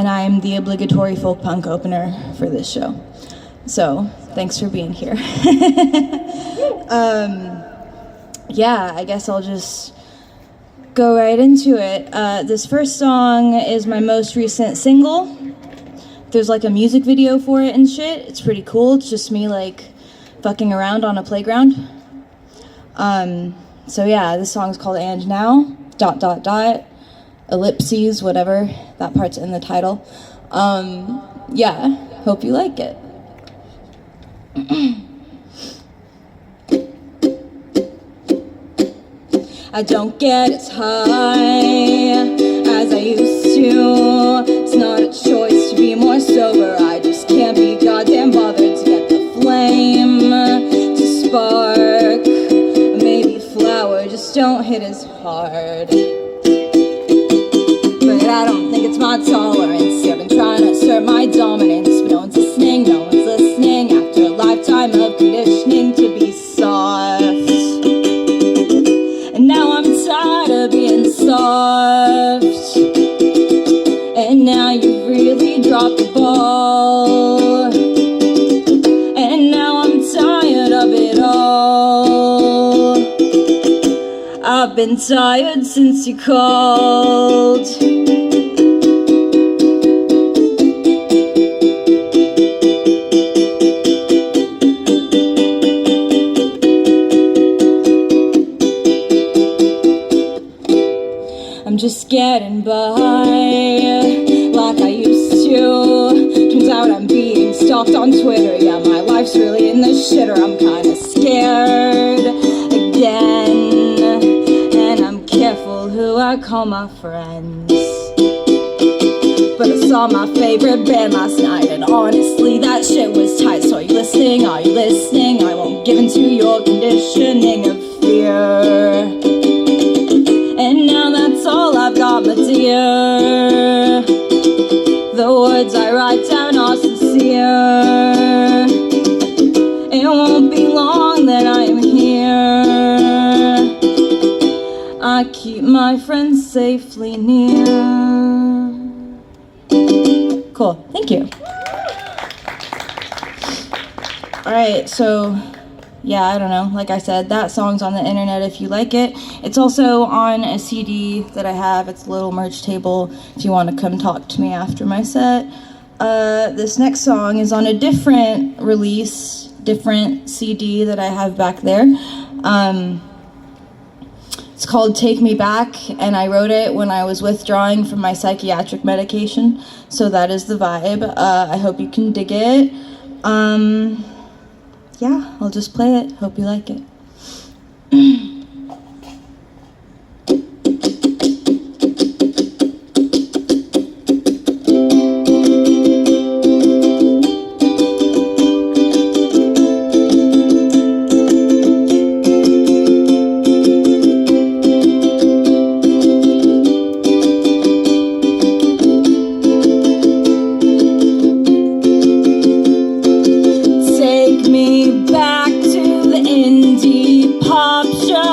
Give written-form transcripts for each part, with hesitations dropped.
and I am the obligatory folk punk opener for this show. So, thanks for being here. Yeah, I guess I'll just go right into it. This first song is my most recent single. There's like a music video for it and shit. It's pretty cool. It's just me like fucking around on a playground. So yeah, this song's called And Now, ... ellipses, whatever. That part's in the title. Yeah, hope you like it. I don't get as high as I used to. It's not a choice to be more sober. I just can't be goddamn bothered to get the flame to spark. Maybe flower just don't hit as hard. But I don't think it's my tolerance. I've been trying to assert my dominance, but no one's listening, no one's listening. After a lifetime of conditioning to be soft, and now I'm tired of being soft. And now you've really dropped the ball. And now I'm tired of it all. I've been tired since you called. I'm just getting by like I used to. Turns out I'm being stalked on Twitter. Yeah, my life's really in the shitter. I'm kinda scared again, and I'm careful who I call my friends. But I saw my favorite band last night, and honestly that shit was tight. So are you listening? Are you listening? I won't give in to your conditioning of fear. And now that's all I've got, my dear. The words I write down are sincere. It won't be long that I am here. I keep my friends safely near. Cool, thank you. Alright, so yeah, I don't know, like I said, that song's on the internet if you like it. It's also on a CD that I have. It's a little merch table if you want to come talk to me after my set. This next song is on a different release, different CD that I have back there. It's called Take Me Back, and I wrote it when I was withdrawing from my psychiatric medication, so that is the vibe. I hope you can dig it. Yeah, I'll just play it. Hope you like it. Take me back to the indie pop show.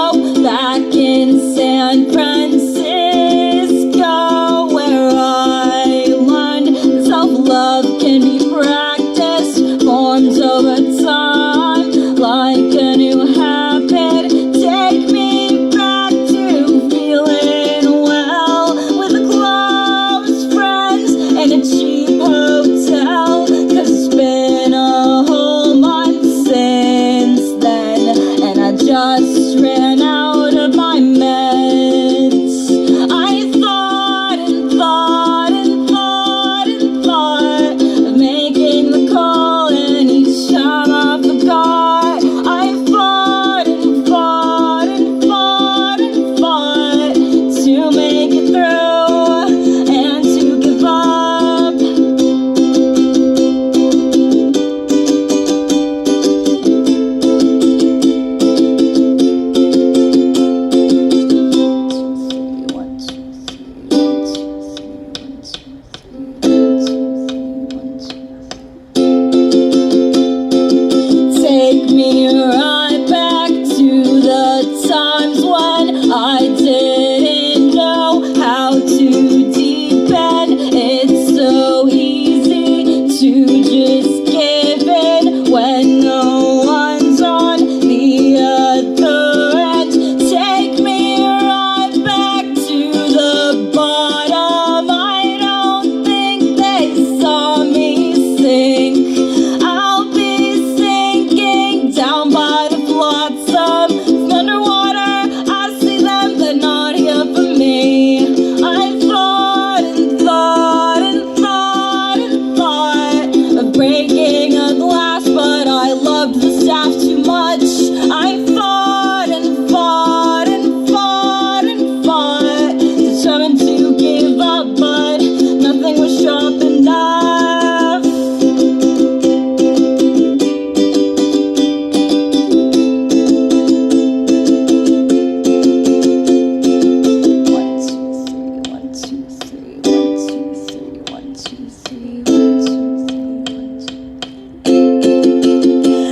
enough.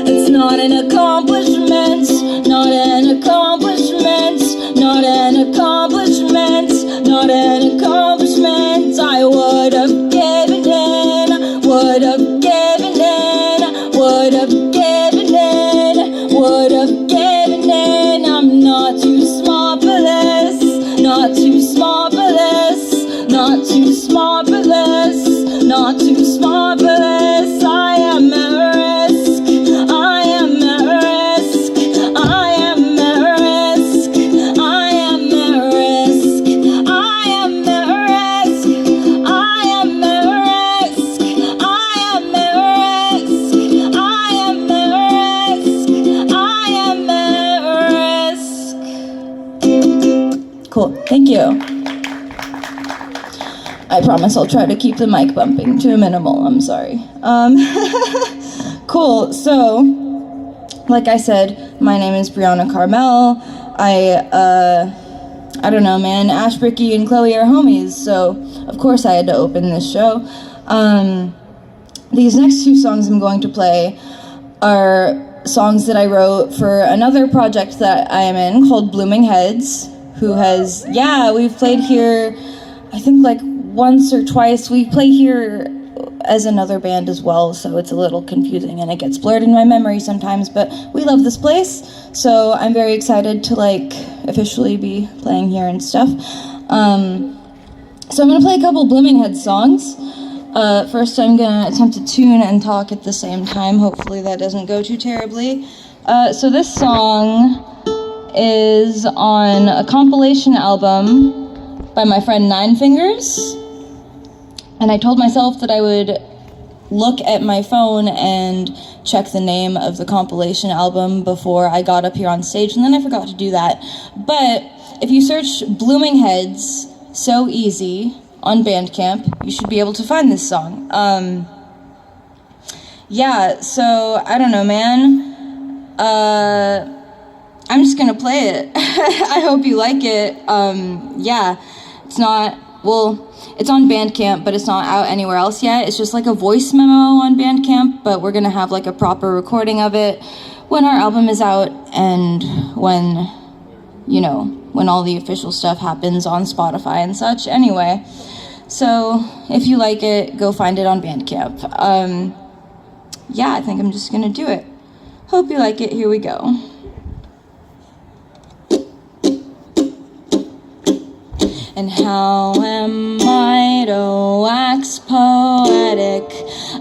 It's not an accomplishment, not an accomplishment, not an accomplishment, not an accomplishment. I would have given in, would have given in, would have given in, would have given in. I'm not too smart for this, not too smart for this, not too smart for this, not too smart for this. I am at risk, I am at risk, I am at risk, I am at risk, I am at risk, I am at risk, I am at risk, I am at risk, I am at risk. Cool, thank you. I promise I'll try to keep the mic bumping to a minimal. I'm sorry. Cool. So, like I said, my name is Brianna Carmel. I don't know, man. Ash, Bricky, and Chloe are homies, so of course I had to open this show. These next two songs I'm going to play are songs that I wrote for another project that I am in called Blooming Heads, who has, we've played here, I think like once or twice. We play here as another band as well, so it's a little confusing and it gets blurred in my memory sometimes, but we love this place, so I'm very excited to like officially be playing here and stuff. So I'm gonna play a couple Blooming Heads songs. First I'm gonna attempt to tune and talk at the same time. Hopefully that doesn't go too terribly. So this song is on a compilation album by my friend Nine Fingers. And I told myself that I would look at my phone and check the name of the compilation album before I got up here on stage, and then I forgot to do that. But if you search Blooming Heads, So Easy, on Bandcamp, you should be able to find this song. So, I don't know, man. I'm just gonna play it. I hope you like it. It's not, it's on Bandcamp, but it's not out anywhere else yet. It's just like a voice memo on Bandcamp, but we're gonna have like a proper recording of it when our album is out and when all the official stuff happens on Spotify and such. Anyway, so if you like it, go find it on Bandcamp. I think I'm just gonna do it. Hope you like it. Here we go. And how am I to wax poetic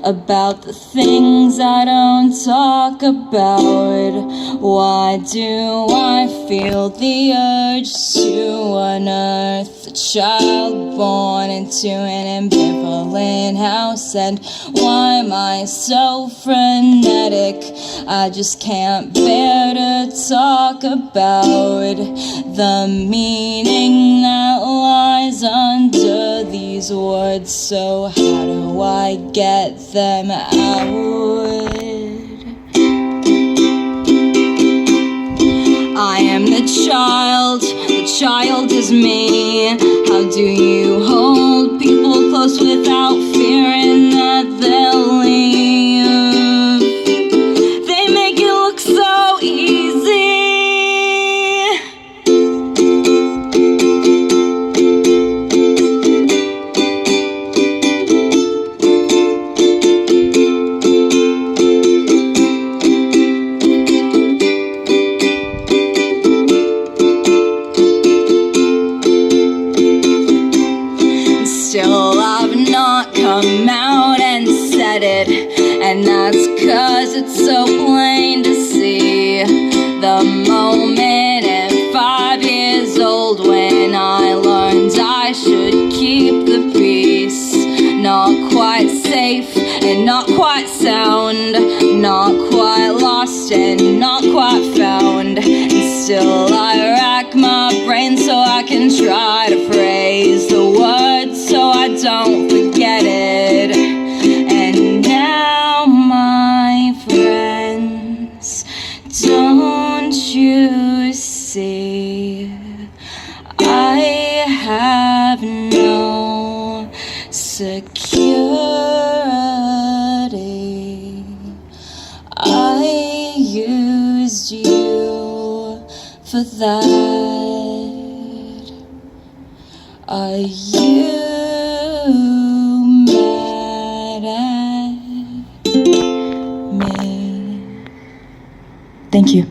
about the things I don't talk about? Why do I feel the urge to unearth a child born into an ambivalent house? And why am I so frenetic? I just can't bear to talk about the meaning that lies under these words. So how do I get them out? I am the child is me. How do you hold people close without fearing that they'll leave? They make it look so easy. Still I've not come out and said it, and that's 'cause it's so plain to see. The moment at 5 years old when I learned I should keep the peace. Not quite safe and not quite sound, not quite lost and not quite found. And still I rack my brain so I can try to phrase the words so I don't forget it. I used you for that. Are you mad at me? Thank you.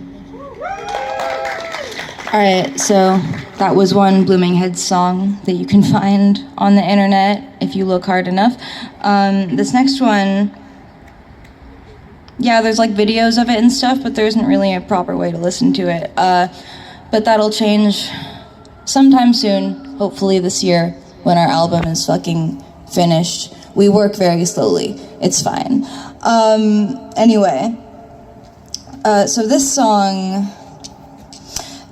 All right, so that was one Blooming Heads song that you can find on the internet if you look hard enough. This next one, yeah, there's like videos of it and stuff, but there isn't really a proper way to listen to it. But that'll change sometime soon, hopefully this year, when our album is fucking finished. We work very slowly. It's fine. Anyway, so this song,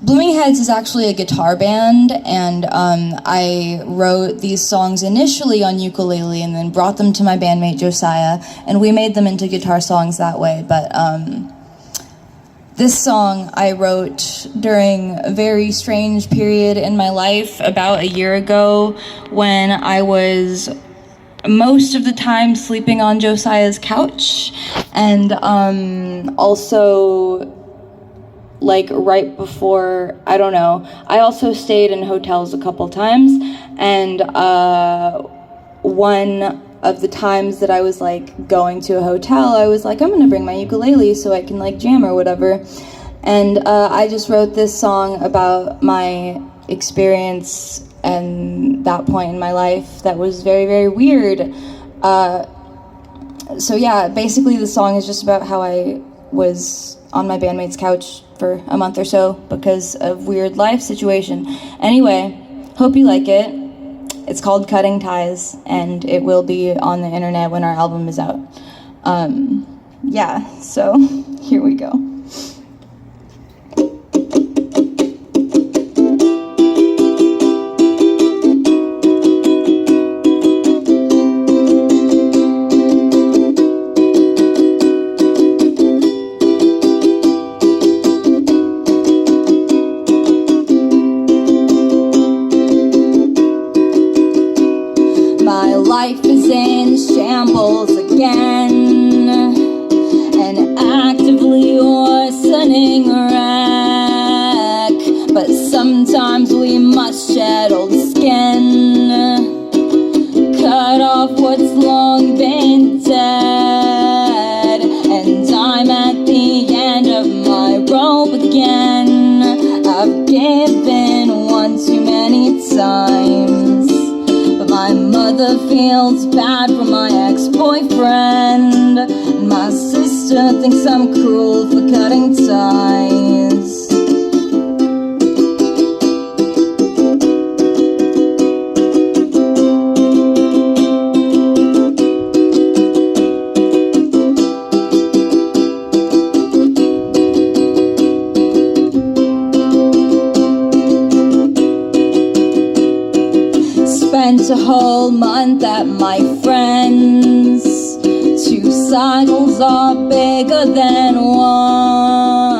Blooming Heads is actually a guitar band, and I wrote these songs initially on ukulele and then brought them to my bandmate Josiah, and we made them into guitar songs that way. But this song I wrote during a very strange period in my life about a year ago when I was most of the time sleeping on Josiah's couch, and also like right before, I don't know, I also stayed in hotels a couple times, and one of the times that I was like going to a hotel, I was like, I'm gonna bring my ukulele so I can like jam or whatever, and I just wrote this song about my experience and that point in my life that was very, very weird. So yeah, basically the song is just about how I was on my bandmate's couch for a month or so because of weird life situation. Anyway, hope you like it. It's called Cutting Ties, and it will be on the internet when our album is out. Yeah, so here we go. Life is in shambles again, an actively worsening wreck. But sometimes we must shed old skin, cut off what's long been dead. And I'm at the end of my rope again. I've given one too many times. My mother feels bad for my ex-boyfriend, and my sister thinks I'm cruel for cutting ties. Spent a whole month at my friend's. 2 cycles are bigger than one.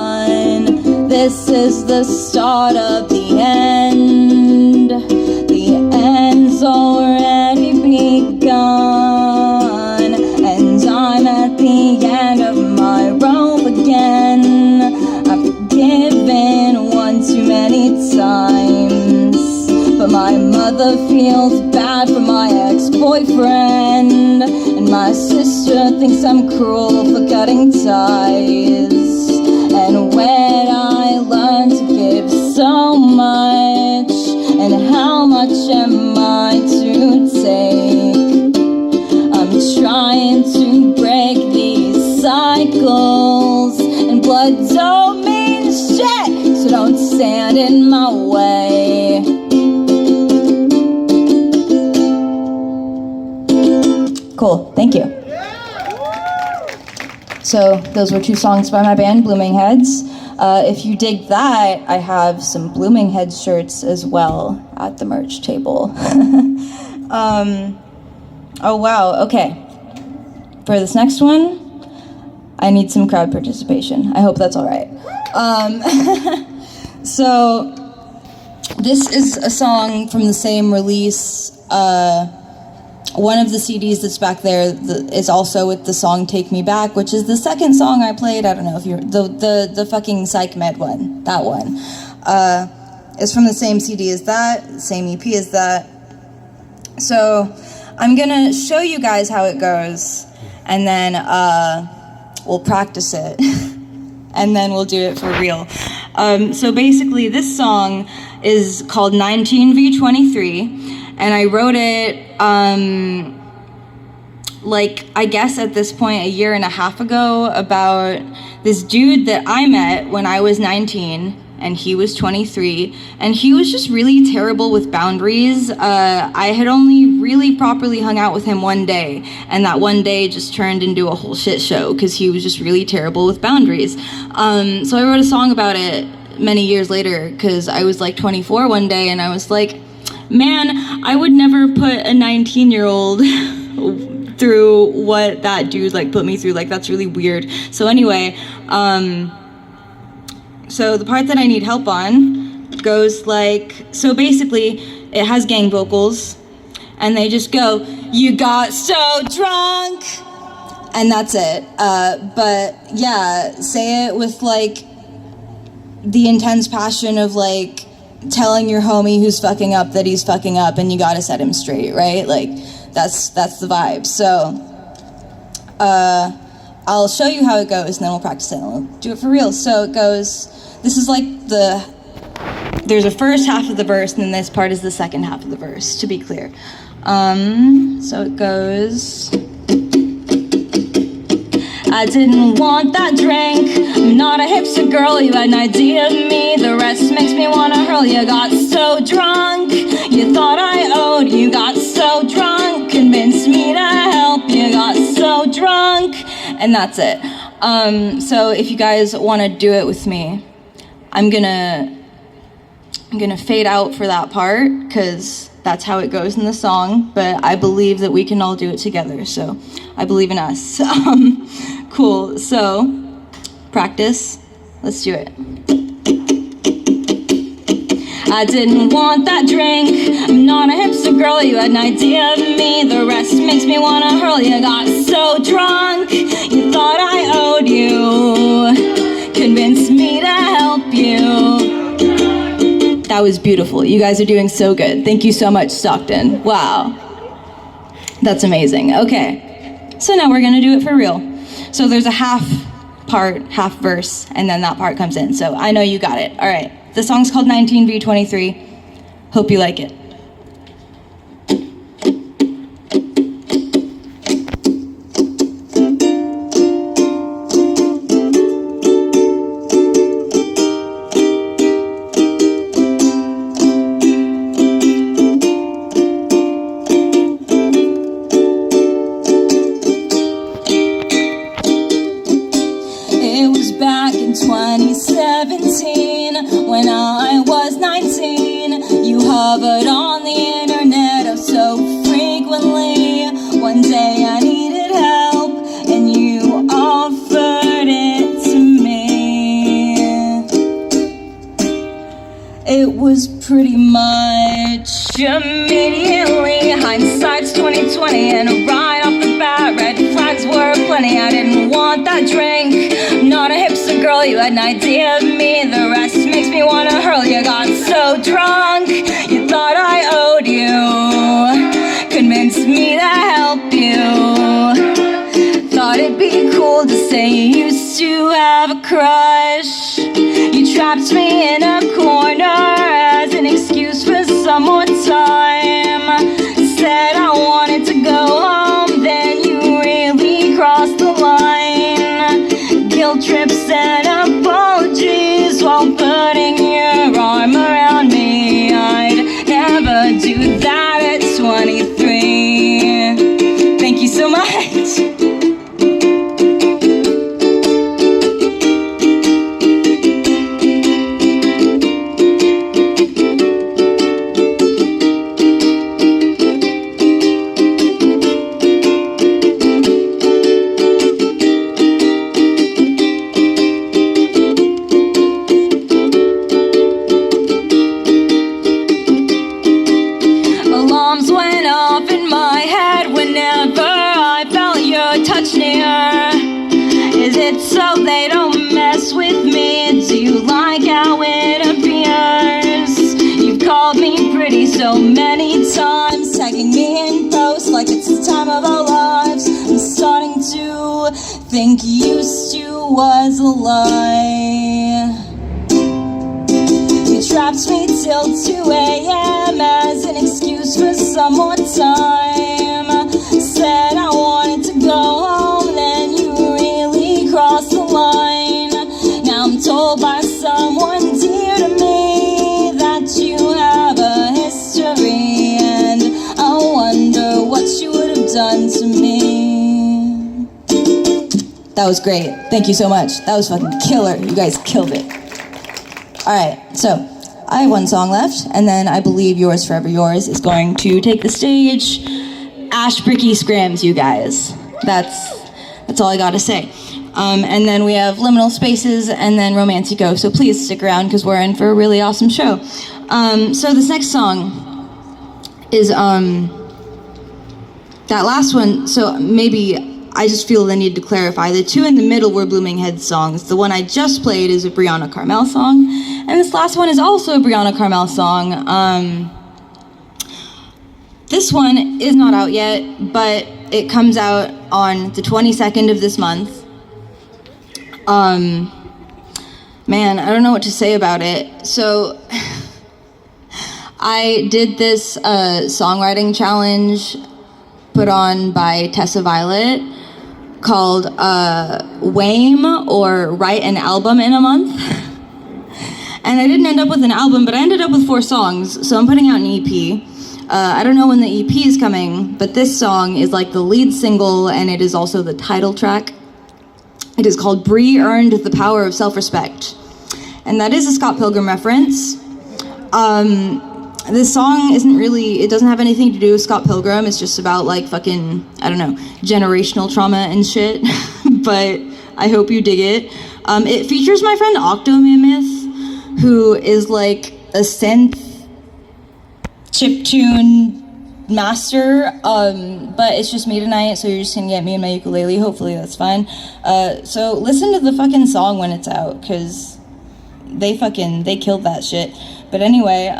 This is the start of the end. The end's already begun, and I'm at the end of my rope again. I've given one too many times. But my mother feels bad for my ex-boyfriend, and my sister thinks I'm cruel for cutting ties. And when I learned to give so much, and how much am I to take? I'm trying to break these cycles, and blood don't mean shit, so don't stand in my way. Cool, thank you. So those were 2 songs by my band, Blooming Heads. If you dig that, I have some Blooming Heads shirts as well at the merch table. Oh wow, okay. For this next one, I need some crowd participation. I hope that's all right. So this is a song from the same release one of the CDs that's back there is also with the song Take Me Back, which is the second song I played. I don't know if you're, the fucking Psych Med one, that one. Is from the same CD as that, same EP as that. So I'm gonna show you guys how it goes, and then we'll practice it, and then we'll do it for real. So basically this song is called 19v23, and I wrote it like, I guess at this point, a year and a half ago, about this dude that I met when I was 19 and he was 23, and he was just really terrible with boundaries. I had only really properly hung out with him one day, and that one day just turned into a whole shit show because he was just really terrible with boundaries. So I wrote a song about it many years later because I was like 24 one day, and I was like, man, I would never put a 19-year-old through what that dude like put me through. Like, that's really weird. So anyway, so the part that I need help on goes like, so basically it has gang vocals, and they just go, "You got so drunk," and that's it. But yeah, say it with like the intense passion of like telling your homie who's fucking up that he's fucking up, and you gotta set him straight, right? Like, that's the vibe. So I'll show you how it goes, and then we'll practice it, and we'll do it for real. So it goes, this is like there's a first half of the verse, and then this part is the second half of the verse, to be clear. So it goes, "I didn't want that drink, I'm not a hipster girl, you had an idea of me, the rest makes me wanna hurl. You got so drunk, you thought I owed, you got so drunk, convinced me to help, you got so drunk," and that's it. So if you guys wanna do it with me, I'm gonna fade out for that part, because that's how it goes in the song, but I believe that we can all do it together, so I believe in us. Cool, so practice, let's do it. "I didn't want that drink, I'm not a hipster girl, you had an idea of me, the rest makes me wanna hurl. You got so drunk, you thought I owed you, convinced me to help you." That was beautiful. You guys are doing so good. Thank you so much, Stockton. Wow. That's amazing. Okay. So now we're gonna do it for real. So there's a half part, half verse, and then that part comes in. So I know you got it. All right. The song's called 19v23. Hope you like it. Back in 2017, when I was 19, you hovered on the internet oh so frequently. One day I needed help, and you offered it to me. It was pretty much immediately, hindsight's 2020, and right off the bat, red flags were plenty. I didn't want that drink, not a hipster girl, you had an idea of me, the rest makes me wanna hurl. You got so drunk, you thought I owed you, convinced me to help you. Thought it'd be cool to say you used to have a crush. You trapped me in a corner as an excuse for some more time. Said I wanted to go home, then you really crossed the line. Guilt trips and apologies while putting your arm around me. I'd never do that at 23. Thank you so much. Alarms went off in my head they touch near? Is it so they don't mess with me? Do you like how it appears? You've called me pretty so many times, tagging me in posts like it's the time of our lives. I'm starting to think used to was a lie. You trapped me till 2 a.m. as an excuse for some more time. Said I wanted to go home, then you really crossed the line. Now I'm told by someone dear to me that you have a history, and I wonder what you would have done to me. That was great. Thank you so much. That was fucking killer. You guys killed it. All right, so I have one song left, and then I believe Yours Forever Yours is going to take the stage. Ashbricky scrams, you guys. That's all I gotta say. And then we have Liminal Spaces and then Romantico, so please stick around because we're in for a really awesome show. So this next song is that last one, so maybe I just feel the need to clarify. The two in the middle were Blooming Head songs. The one I just played is a Brianna Carmel song, and this last one is also a Brianna Carmel song. This one is not out yet, but it comes out on the 22nd of this month. Man, I don't know what to say about it. So I did this songwriting challenge put on by Tessa Violet called WAME, or Write an Album in a Month. And I didn't end up with an album, but I ended up with 4 songs, so I'm putting out an EP. I don't know when the EP is coming, but this song is like the lead single, and it is also the title track. It is called Brie Earned the Power of Self-Respect. And that is a Scott Pilgrim reference. This song it doesn't have anything to do with Scott Pilgrim. It's just about like fucking, I don't know, generational trauma and shit. But I hope you dig it. It features my friend Octomammoth, who is like a synth chiptune master, but it's just me tonight, so you're just gonna get me and my ukulele. Hopefully that's fine. So listen to the fucking song when it's out, because they killed that shit. But anyway,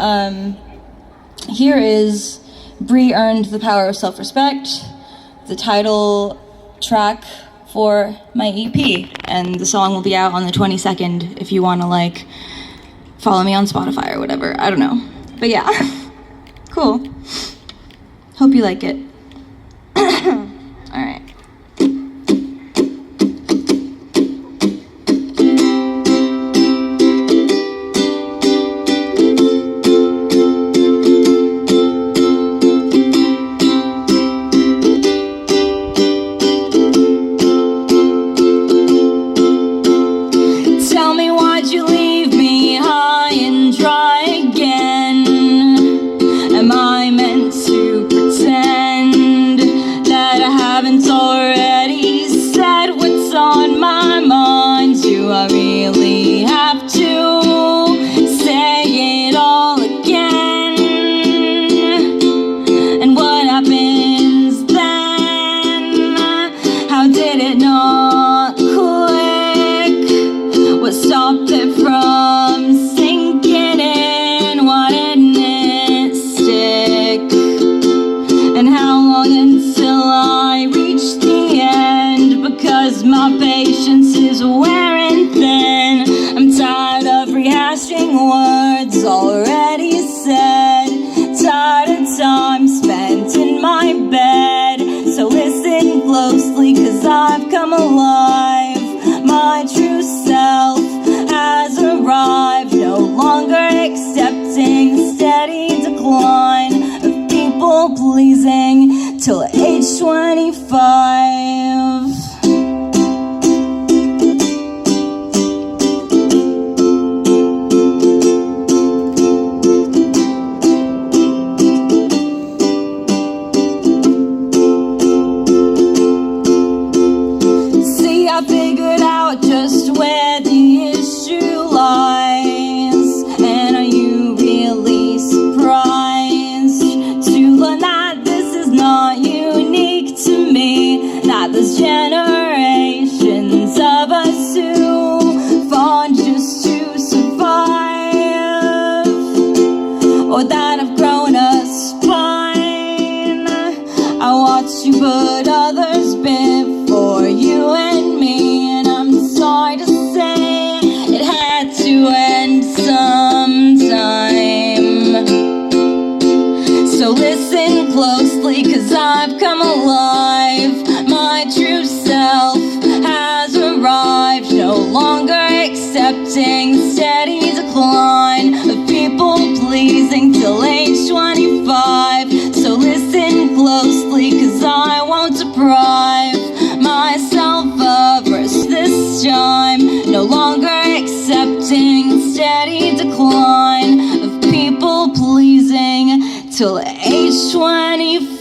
here is Brie Earned the Power of Self-Respect, the title track for my EP, and the song will be out on the 22nd if you want to like follow me on Spotify or whatever. I don't know, but yeah. Cool. Hope you like it. All right. Tell me, why'd you leave me high and dry again? Am I meant to pretend that I haven't already said what's on my mind? Do I really have to say it all again? And what happens then? How did it not click? What stopped it from sinking in? Why didn't it stick? And how long until I reach the end? Because my patience is wearing thin. I'm tired of rehashing words already said. Tired of time spent in my bed. So listen closely, 'cause I've come alive. My true self has arrived, no longer accepting steady decline of people pleasing till age 25. See, I figured out just where the issue lies. And are you really surprised to learn that this is not unique to me? That There's generations of us who fought just to survive, or that have grown a spine. I watched you put others before you and me, and I'm sorry to say it had to end sometime. So listen closely, 'cause I've come alive. My true self has arrived, no longer accepting steady decline of people pleasing till age 25. So listen closely, 'cause I won't deprive myself of rest this time. No longer accepting steady decline of people pleasing till age 25.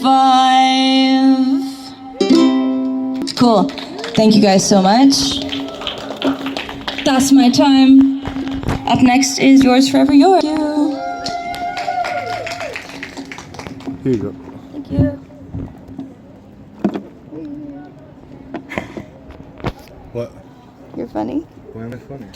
Cool. Thank you guys so much. That's my time. Up next is Yours Forever Yours. Here you go. Thank you. What? You're funny. Why am I funny?